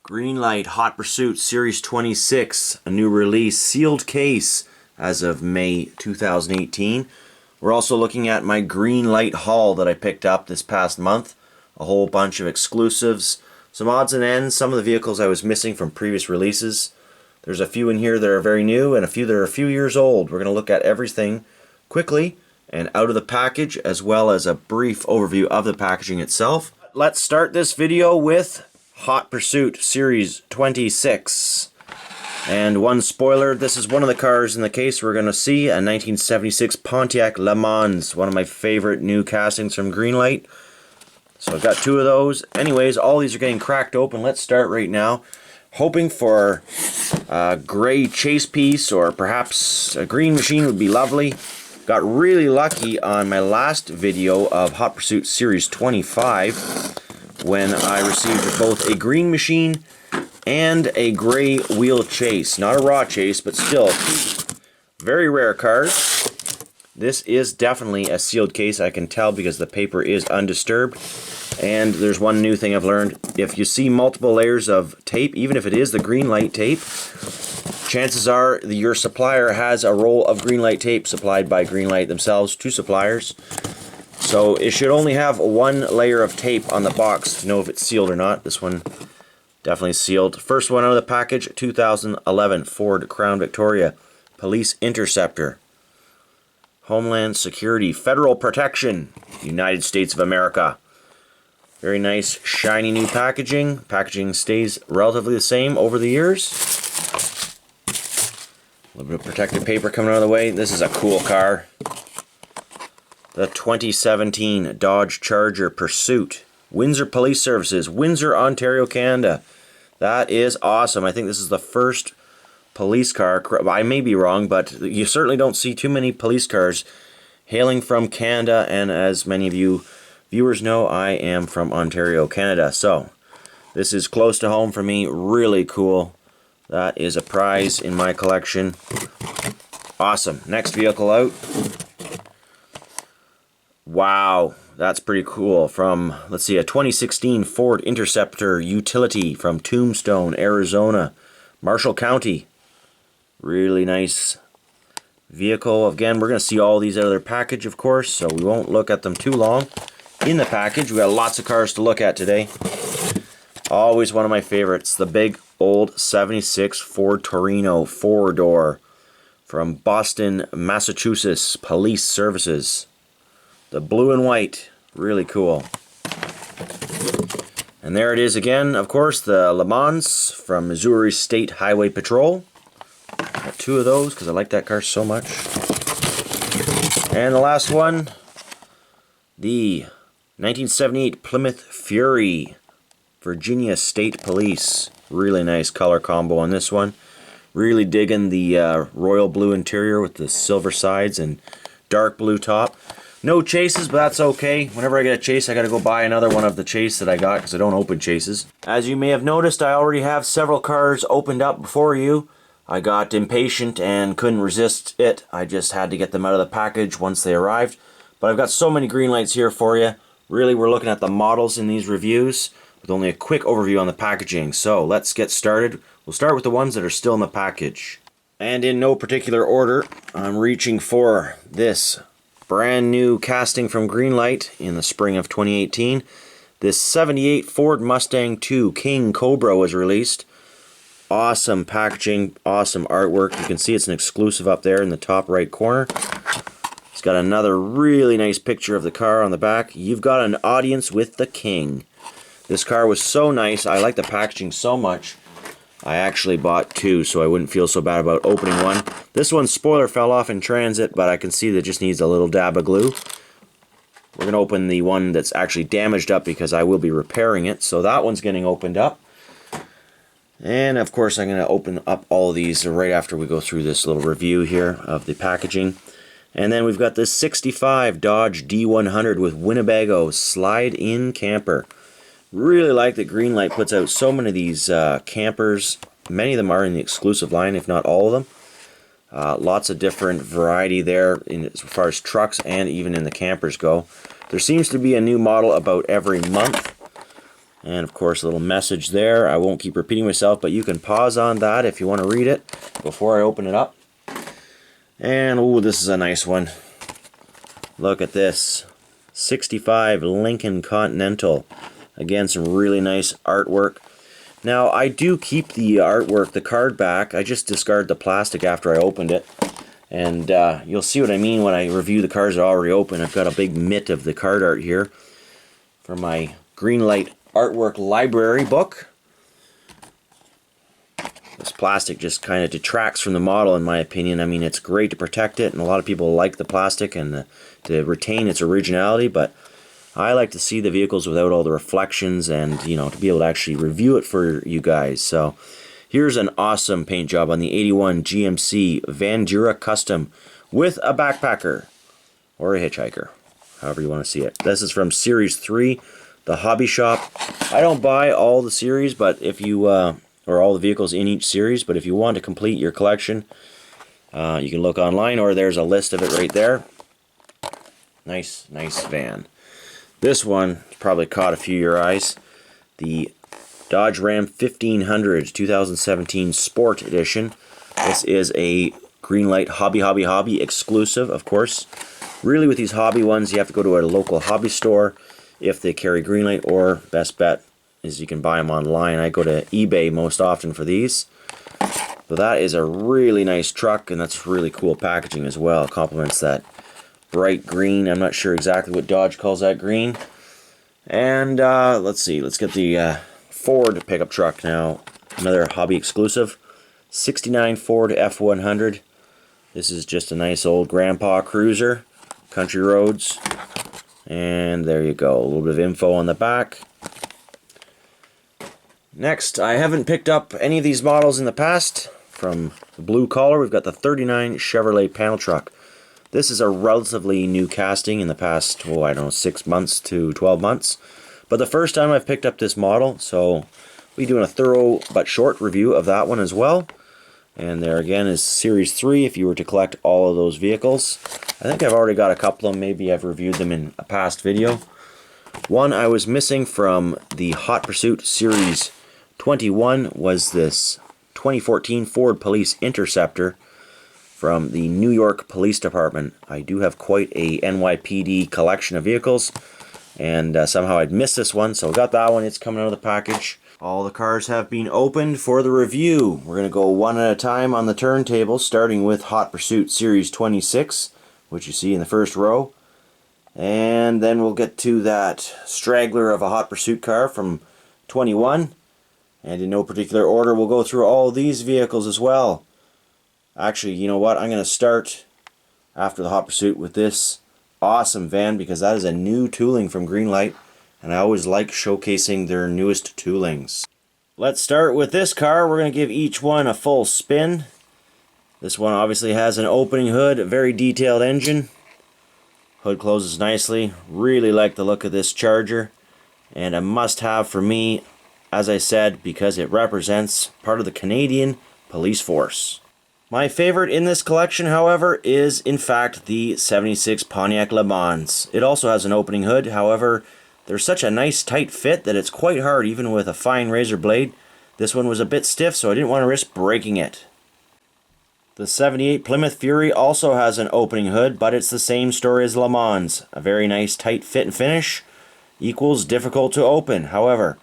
Greenlight Hot Pursuit Series 26, a new release, sealed case as of May 2018. We're also looking at my Greenlight haul that I picked up this past month. A whole bunch of exclusives, some odds and ends, some of the vehicles I was missing from previous releases. There's a few in here that are very new and a few that are a few years old. We're going to look at everything quickly and out of the package, as well as a brief overview of the packaging itself. Let's start this video with Hot Pursuit Series 26. And one spoiler, this is one of the cars in the case we're going to see, a 1976 Pontiac Le Mans, one of my favorite new castings from Greenlight. So I've got two of those. Anyways, all these are getting cracked open. Let's start right now. Hoping for a gray chase piece or perhaps a green machine would be lovely. Got really lucky on my last video of Hot Pursuit Series 25 when I received both a green machine and a gray wheel chase. Not a raw chase, but still very rare cars. This is definitely a sealed case, I can tell, because the paper is undisturbed. And there's one new thing I've learned. If you see multiple layers of tape, even if it is the Greenlight tape, chances are your supplier has a roll of Greenlight tape supplied by Greenlight themselves to suppliers. So it should only have one layer of tape on the box to know if it's sealed or not. This one definitely sealed. First one out of the package, 2011 Ford Crown Victoria Police Interceptor. Homeland Security, Federal Protection, United States of America. Very nice, shiny new packaging. Packaging stays relatively the same over the years. A little bit of protective paper coming out of the way. This is a cool car. The 2017 Dodge Charger Pursuit. Windsor Police Services, Windsor, Ontario, Canada. That is awesome. I think this is the first police car. I may be wrong, but you certainly don't see too many police cars hailing from Canada. And as many of you viewers know, I am from Ontario, Canada. So this is close to home for me. Really cool. That is a prize in my collection. Awesome. Next vehicle out. Wow, that's pretty cool. From, let's see, a 2016 Ford Interceptor Utility from Tombstone, Arizona, Marshall County. Really nice vehicle. Again, we're going to see all these out of their package, of course, so we won't look at them too long. In the package, we got lots of cars to look at today. Always one of my favorites, the big old 76 Ford Torino 4-door from Boston, Massachusetts Police Services. The blue and white, really cool. And there it is again, of course, the Le Mans from Missouri State Highway Patrol. Got two of those because I like that car so much. And the last one, the 1978 Plymouth Fury, Virginia State Police. Really nice color combo on this one. Really digging the royal blue interior with the silver sides and dark blue top. No chases, but that's okay. Whenever I get a chase, I gotta go buy another one of the chase that I got because I don't open chases. As you may have noticed, I already have several cars opened up before you. I got impatient and couldn't resist it. I just had to get them out of the package once they arrived. But I've got so many Greenlights here for you. Really, we're looking at the models in these reviews with only a quick overview on the packaging. So let's get started. We'll start with the ones that are still in the package. And in no particular order, I'm reaching for this brand new casting from Greenlight in the spring of 2018. This 78 Ford Mustang II King Cobra was released. Awesome packaging, awesome artwork. You can see it's an exclusive up there in the top right corner. It's got another really nice picture of the car on the back. You've got an audience with the King. This car was so nice. I like the packaging so much. I actually bought two so I wouldn't feel so bad about opening one. This one's spoiler fell off in transit, but I can see that it just needs a little dab of glue. We're going to open the one that's actually damaged up because I will be repairing it. So that one's getting opened up. And of course I'm going to open up all of these right after we go through this little review here of the packaging. And then we've got this 65 Dodge D100 with Winnebago slide-in camper. Really like that Greenlight puts out so many of these campers. Many of them are in the exclusive line, if not all of them. Lots of different variety there as far as trucks and even in the campers go. There seems to be a new model about every month. And of course, a little message there. I won't keep repeating myself, but you can pause on that if you want to read it before I open it up. And oh, this is a nice one. Look at this. 65 Lincoln Continental. Again, some really nice artwork. Now, I do keep the artwork, the card back. I just discard the plastic after I opened it. And you'll see what I mean when I review the cards that are already open. I've got a big mitt of the card art here for my Greenlight artwork library book. This plastic just kind of detracts from the model, in my opinion. I mean, it's great to protect it, and a lot of people like the plastic and to retain its originality, but I like to see the vehicles without all the reflections and, you know, to be able to actually review it for you guys. So here's an awesome paint job on the 81 GMC Vandura Custom with a backpacker or a hitchhiker, however you want to see it. This is from Series 3, the Hobby Shop. I don't buy all the series, but if you or all the vehicles in each series, but if you want to complete your collection, you can look online, or there's a list of it right there. Nice van. This one probably caught a few of your eyes. The Dodge Ram 1500 2017 Sport Edition. This is a Greenlight Hobby exclusive, of course. Really, with these hobby ones, you have to go to a local hobby store if they carry Greenlight, or best bet is you can buy them online. I go to eBay most often for these. But that is a really nice truck, and that's really cool packaging as well. It complements that bright green. I'm not sure exactly what Dodge calls that green. And let's see, let's get the Ford pickup truck now. Another hobby exclusive. 69 Ford F100. This is just a nice old grandpa cruiser. Country roads. And there you go. A little bit of info on the back. Next, I haven't picked up any of these models in the past. From the blue collar, we've got the 39 Chevrolet panel truck. This is a relatively new casting in the past, I don't know, 6 months to 12 months. But the first time I've picked up this model, so we'll be doing a thorough but short review of that one as well. And there again is Series 3 if you were to collect all of those vehicles. I think I've already got a couple of them, maybe I've reviewed them in a past video. One I was missing from the Hot Pursuit Series 21 was this 2014 Ford Police Interceptor from the New York Police Department. I do have quite a NYPD collection of vehicles, and somehow I'd missed this one, so I got that one. It's coming out of the package. All the cars have been opened for the review. We're going to go one at a time on the turntable, starting with Hot Pursuit Series 26, which you see in the first row. And then we'll get to that straggler of a Hot Pursuit car from 21. And in no particular order, we'll go through all these vehicles as well. Actually, you know what? I'm going to start after the Hot Pursuit with this awesome van, because that is a new tooling from Greenlight, and I always like showcasing their newest toolings. Let's start with this car. We're going to give each one a full spin. This one obviously has an opening hood, a very detailed engine. Hood closes nicely. Really like the look of this Charger, and a must-have for me, as I said, because it represents part of the Canadian police force. My favorite in this collection, however, is in fact the 76 Pontiac Le Mans. It also has an opening hood, however, there's such a nice tight fit that it's quite hard even with a fine razor blade. This one was a bit stiff, so I didn't want to risk breaking it. The 78 Plymouth Fury also has an opening hood, but it's the same story as Le Mans. A very nice tight fit and finish equals difficult to open. However,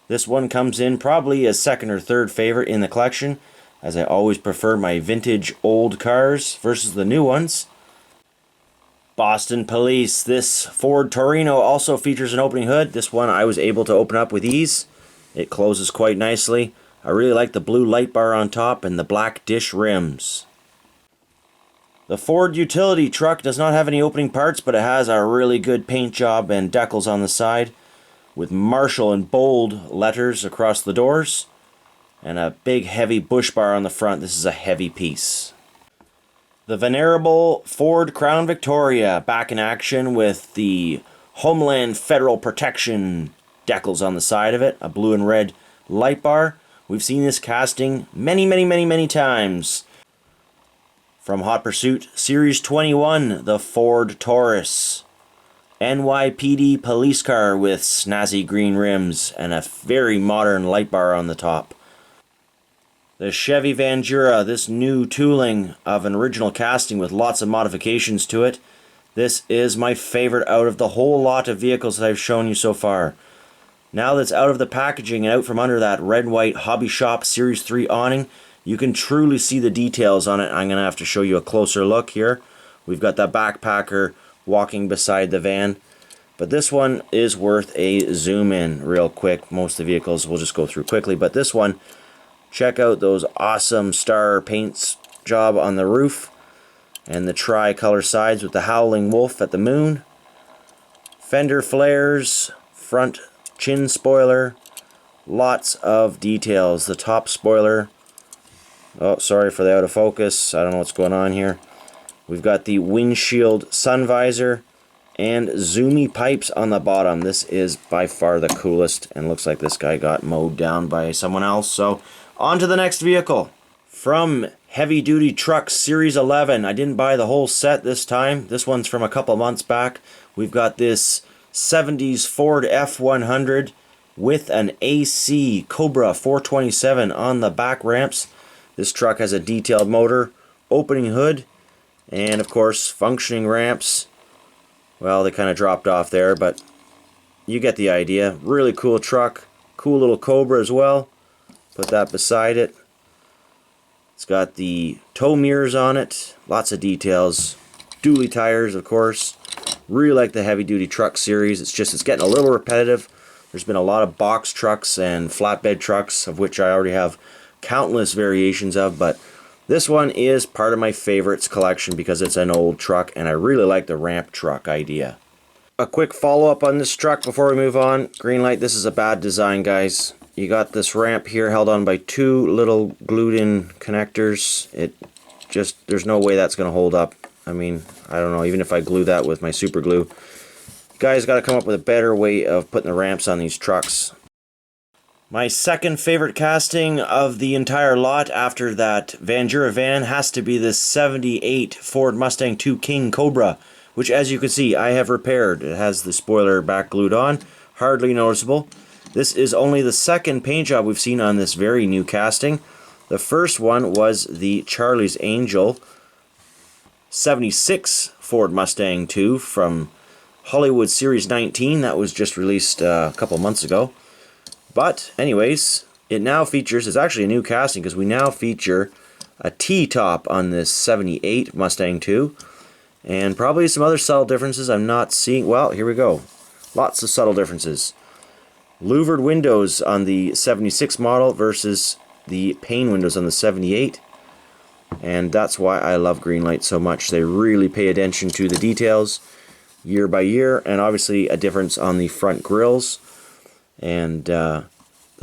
this one comes in probably as second or third favorite in the collection, as I always prefer my vintage old cars versus the new ones. Boston Police. This Ford Torino also features an opening hood. This one I was able to open up with ease. It closes quite nicely. I really like the blue light bar on top and the black dish rims. The Ford utility truck does not have any opening parts, but it has a really good paint job and decals on the side, with Marshall in bold letters across the doors, and a big heavy bush bar on the front. This is a heavy piece. The venerable Ford Crown Victoria, back in action with the Homeland Federal Protection decals on the side of it, a blue and red light bar. We've seen this casting many times. From Hot Pursuit Series 21, the Ford Taurus. NYPD police car with snazzy green rims and a very modern light bar on the top. The Chevy Vandura, this new tooling of an original casting with lots of modifications to it. This is my favorite out of the whole lot of vehicles that I've shown you so far. Now that it's out of the packaging and out from under that red white Hobby Shop Series 3 awning, you can truly see the details on it. I'm going to have to show you a closer look here. We've got that backpacker walking beside the van. But this one is worth a zoom in real quick. Most of the vehicles we'll just go through quickly. But this one, check out those awesome star paints job on the roof. And the tri-color sides with the howling wolf at the moon. Fender flares, front chin spoiler, lots of details. The top spoiler, oh sorry for the out of focus, I don't know what's going on here. We've got the windshield sun visor and zoomy pipes on the bottom. This is by far the coolest, and looks like this guy got mowed down by someone else. So on to the next vehicle. From Heavy Duty Trucks Series 11. I didn't buy the whole set this time. This one's from a couple months back. We've got this 70s Ford F100 with an AC Cobra 427 on the back ramps. This truck has a detailed motor, opening hood, and of course functioning ramps. Well, they kind of dropped off there, but you get the idea. Really cool truck. Cool little Cobra as well. Put that beside it. It's got the tow mirrors on it, lots of details, dually tires of course. Really like the Heavy Duty Truck series. It's getting a little repetitive. There's been a lot of box trucks and flatbed trucks, of which I already have countless variations of, but this one is part of my favorites collection because it's an old truck and I really like the ramp truck idea. A quick follow-up on this truck before we move on. Greenlight, this is a bad design, guys. You got this ramp here held on by two little glued in connectors. There's no way that's going to hold up. I mean, I don't know, even if I glue that with my super glue. You guys got to come up with a better way of putting the ramps on these trucks. My second favorite casting of the entire lot after that Vandura van has to be this 78 Ford Mustang II King Cobra, which as you can see I have repaired. It has the spoiler back glued on, hardly noticeable. This is only the second paint job we've seen on this very new casting. The first one was the Charlie's Angel 76 Ford Mustang II from Hollywood Series 19. That was just released a couple months ago. But anyways, it now features, it's actually a new casting because we now feature a T-top on this 78 Mustang II. And probably some other subtle differences I'm not seeing. Well, here we go. Lots of subtle differences. Louvered windows on the 76 model versus the pane windows on the 78. And that's why I love Greenlight so much. They really pay attention to the details year by year, and obviously a difference on the front grills and the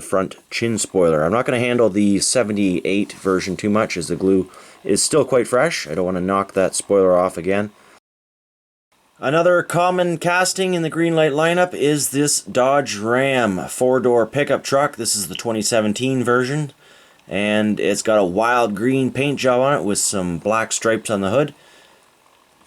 front chin spoiler. I'm not going to handle the 78 version too much as the glue is still quite fresh. I don't want to knock that spoiler off again. Another common casting in the Greenlight lineup is this Dodge Ram 4-door pickup truck. This is the 2017 version, and it's got a wild green paint job on it with some black stripes on the hood.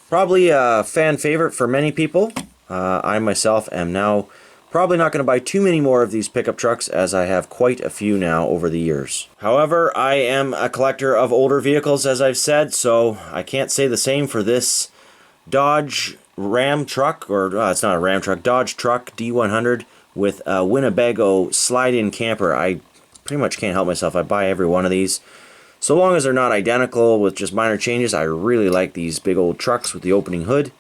Probably a fan favorite for many people. I myself am now probably not going to buy too many more of these pickup trucks as I have quite a few now over the years. However, I am a collector of older vehicles, as I've said, so I can't say the same for this Dodge Ram truck, or it's not a Ram truck, Dodge truck D100 with a Winnebago slide-in camper. I pretty much can't help myself. I buy every one of these. So long as they're not identical with just minor changes, I really like these big old trucks with the opening hood,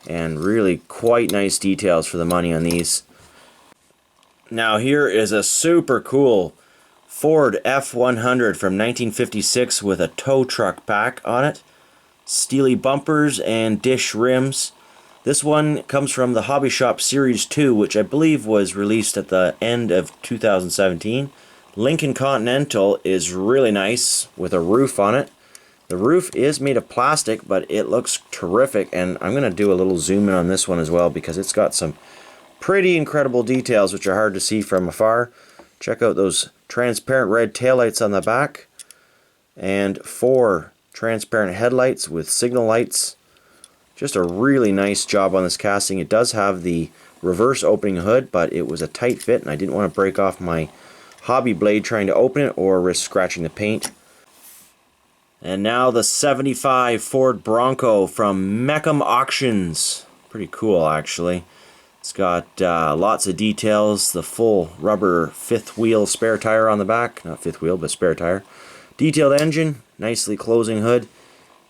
and really quite nice details for the money on these. Now here is a super cool Ford F100 from 1956 with a tow truck pack on it. Steely bumpers and dish rims. This one comes from the Hobby Shop Series 2, which I believe was released at the end of 2017. Lincoln Continental is really nice with a roof on it. The roof is made of plastic, but it looks terrific, and I'm going to do a little zoom in on this one as well because it's got some pretty incredible details which are hard to see from afar. Check out those transparent red taillights on the back, and 4 transparent headlights with signal lights. Just a really nice job on this casting. It does have the reverse opening hood, but it was a tight fit and I didn't want to break off my hobby blade trying to open it or risk scratching the paint. And now the 75 Ford Bronco from Meckham Auctions. Pretty cool, actually. It's got lots of details. The full rubber fifth wheel spare tire on the back. Not fifth wheel, but spare tire. Detailed engine, nicely closing hood,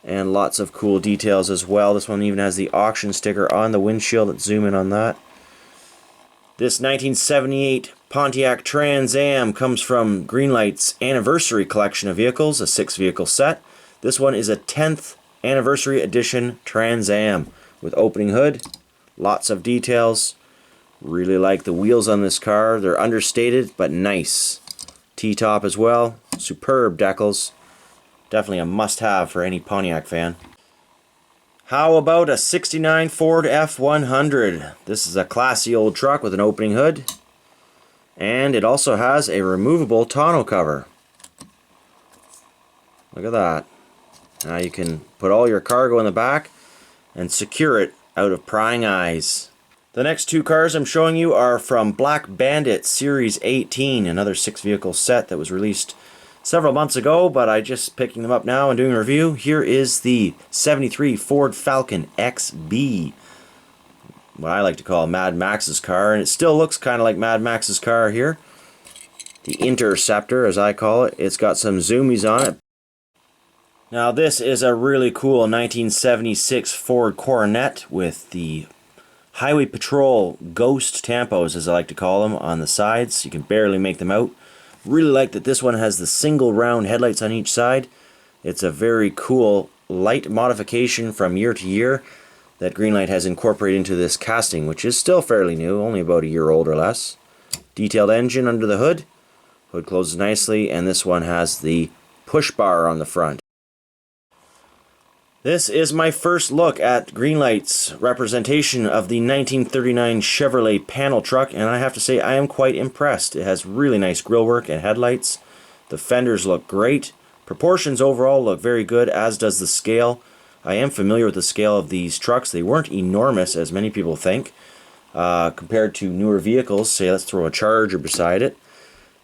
and lots of cool details as well. This one even has the auction sticker on the windshield. Let's zoom in on that. This 1978 Pontiac Trans Am comes from Greenlight's anniversary collection of vehicles, a 6-vehicle set. This one is a 10th anniversary edition Trans Am with opening hood, lots of details. Really like the wheels on this car. They're understated but nice. T-top as well, superb decals. Definitely a must-have for any Pontiac fan. How about a 69 Ford F100? This is a classy old truck with an opening hood. And it also has a removable tonneau cover. Look at that. Now you can put all your cargo in the back and secure it out of prying eyes. The next two cars I'm showing you are from Black Bandit Series 18, another 6-vehicle set that was released several months ago, but I just picking them up now and doing a review. Here is the 73 Ford Falcon XB, what I like to call Mad Max's car, and it still looks kind of like Mad Max's car here. The Interceptor, as I call it. It's got some zoomies on it. Now this is a really cool 1976 Ford Coronet with the Highway Patrol Ghost tampos, as I like to call them, on the sides. You can barely make them out. Really like that this one has the single round headlights on each side. It's a very cool light modification from year to year that Greenlight has incorporated into this casting, which is still fairly new, only about a year old or less. Detailed engine under the hood. Hood closes nicely, and this one has the push bar on the front. This is my first look at Greenlight's representation of the 1939 Chevrolet panel truck, and I have to say I am quite impressed. It has really nice grillwork and headlights. The fenders look great. Proportions overall look very good, as does the scale. I am familiar with the scale of these trucks. They weren't enormous, as many people think, compared to newer vehicles. Say, let's throw a Charger beside it.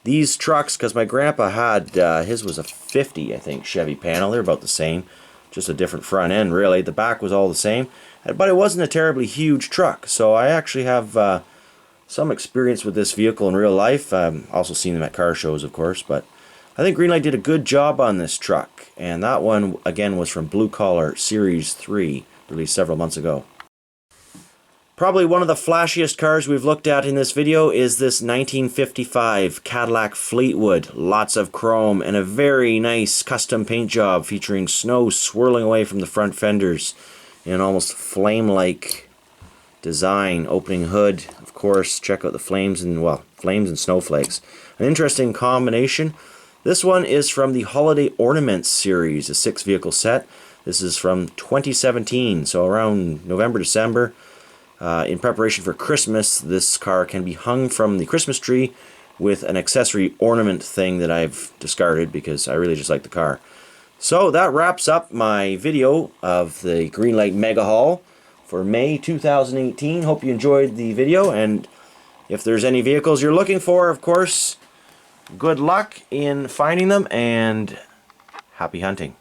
These trucks, because my grandpa had, his was a 50, I think, Chevy panel. They're about the same. Just a different front end, really. The back was all the same, but it wasn't a terribly huge truck. So I actually have some experience with this vehicle in real life. I've also seen them at car shows, of course, but I think Greenlight did a good job on this truck. And that one, again, was from Blue Collar Series 3, released several months ago. Probably one of the flashiest cars we've looked at in this video is this 1955 Cadillac Fleetwood. Lots of chrome and a very nice custom paint job featuring snow swirling away from the front fenders in an almost flame-like design. Opening hood, of course. Check out the flames and, well, flames and snowflakes. An interesting combination. This one is from the Holiday Ornaments series, a 6-vehicle set. This is from 2017, so around November, December. In preparation for Christmas, this car can be hung from the Christmas tree with an accessory ornament thing that I've discarded because I really just like the car. So that wraps up my video of the Greenlight Mega Haul for May 2018. Hope you enjoyed the video, and if there's any vehicles you're looking for, of course, good luck in finding them and happy hunting.